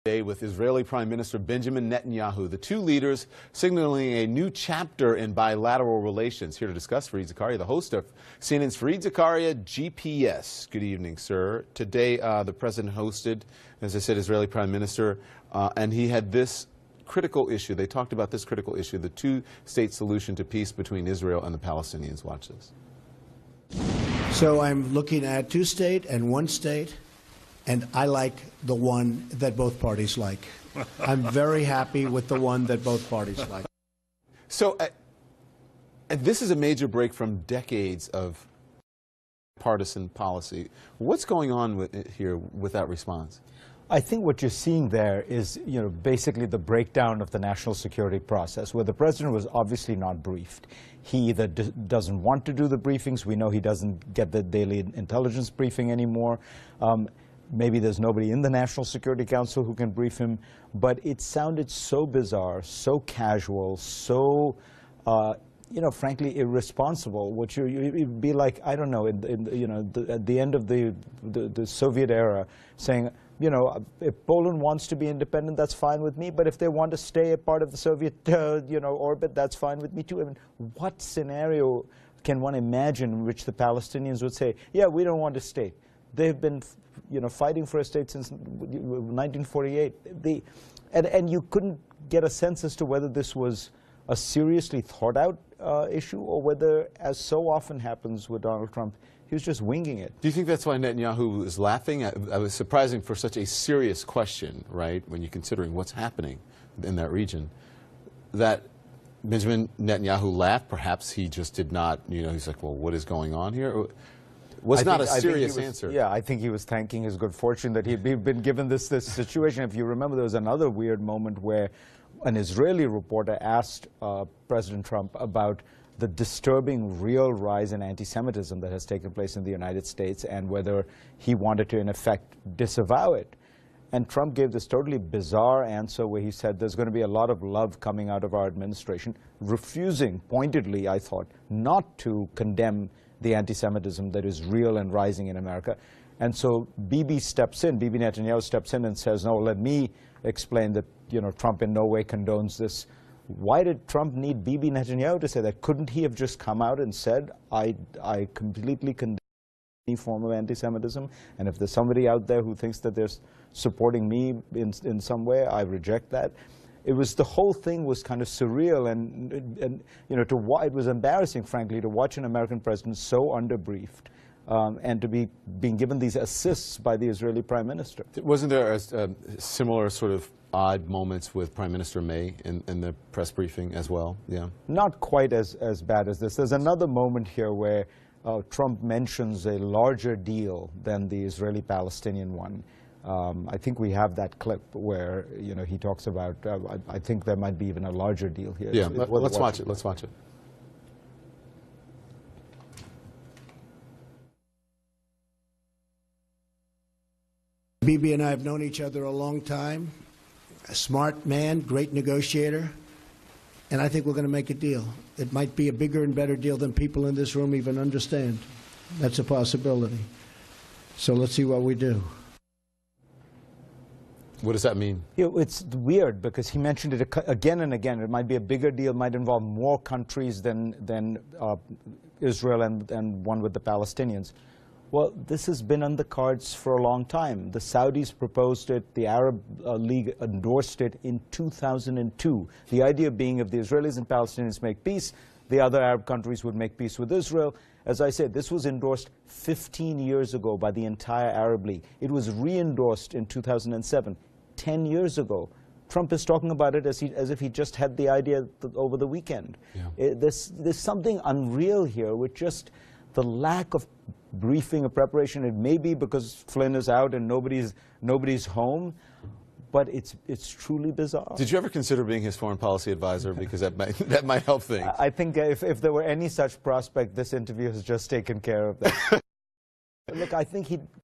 With Israeli Prime Minister Benjamin Netanyahu, the two leaders signaling a new chapter in bilateral relations. Here to discuss, Fareed Zakaria, the host of CNN's Fareed Zakaria GPS. Good evening, sir. Today, the president hosted, as I said, Israeli Prime Minister, and he had this critical issue. They talked about this critical issue, the two-state solution to peace between Israel and the Palestinians. Watch this. So I'm looking at two-state and one-state. And I like the one that both parties like. I'm very happy with the one that both parties like. So this is a major break from decades of partisan policy. What's going on here with that response? I think what you're seeing there is, basically the breakdown of the national security process, where the president was obviously not briefed. He either doesn't want to do the briefings. We know he doesn't get the daily intelligence briefing anymore. Maybe there's nobody in the National Security Council who can brief him, but it sounded so bizarre, so casual, so, frankly irresponsible. Which you'd be like, I don't know, at the end of the Soviet era, saying, if Poland wants to be independent, that's fine with me, but if they want to stay a part of the Soviet, orbit, that's fine with me too. I mean, what scenario can one imagine in which the Palestinians would say, yeah, we don't want a state? They've been, fighting for a state since 1948. And you couldn't get a sense as to whether this was a seriously thought-out issue or whether, as so often happens with Donald Trump, he was just winging it. Do you think that's why Netanyahu is laughing? I was surprising for such a serious question, right, when you're considering what's happening in that region, that Benjamin Netanyahu laughed. Perhaps he just did not, he's like, well, what is going on here? Was not a serious answer. Yeah, I think he was thanking his good fortune that he'd been given this situation. If you remember, there was another weird moment where an Israeli reporter asked President Trump about the disturbing real rise in anti-Semitism that has taken place in the United States and whether he wanted to, in effect, disavow it. And Trump gave this totally bizarre answer where he said there's going to be a lot of love coming out of our administration, refusing pointedly, I thought, not to condemn the anti-Semitism that is real and rising in America. And so Bibi Netanyahu steps in and says, no, let me explain that, Trump in no way condones this. Why did Trump need Bibi Netanyahu to say that? Couldn't he have just come out and said, I completely condemn any form of anti-Semitism, and if there's somebody out there who thinks that they're supporting me in some way, I reject that? It was, the whole thing was kind of surreal, and it was embarrassing, frankly, to watch an American president so underbriefed and to be being given these assists by the Israeli Prime Minister. Wasn't there a similar sort of odd moments with Prime Minister May in the press briefing as well? Yeah. Not quite as bad as this. There's another moment here where Trump mentions a larger deal than the Israeli-Palestinian one. I think we have that clip where, he talks about, I think there might be even a larger deal here. Yeah, let's watch it. Let's watch it. Bibi and I have known each other a long time. A smart man, great negotiator, and I think we're going to make a deal. It might be a bigger and better deal than people in this room even understand. That's a possibility. So let's see what we do. What does that mean? It's weird because he mentioned it again and again. It might be a bigger deal, might involve more countries than Israel and one with the Palestinians. Well, this has been on the cards for a long time. The Saudis proposed it. The Arab League endorsed it in 2002. The idea being if the Israelis and Palestinians make peace, the other Arab countries would make peace with Israel. As I said, this was endorsed 15 years ago by the entire Arab League. It was re-endorsed in 2007, 10 years ago. Trump is talking about it as if he just had the idea over the weekend. Yeah. There's something unreal here with just the lack of briefing or preparation. It may be because Flynn is out and nobody's home, but it's truly bizarre. Did you ever consider being his foreign policy advisor? Because that might help things. I think if there were any such prospect, this interview has just taken care of that. Look, I think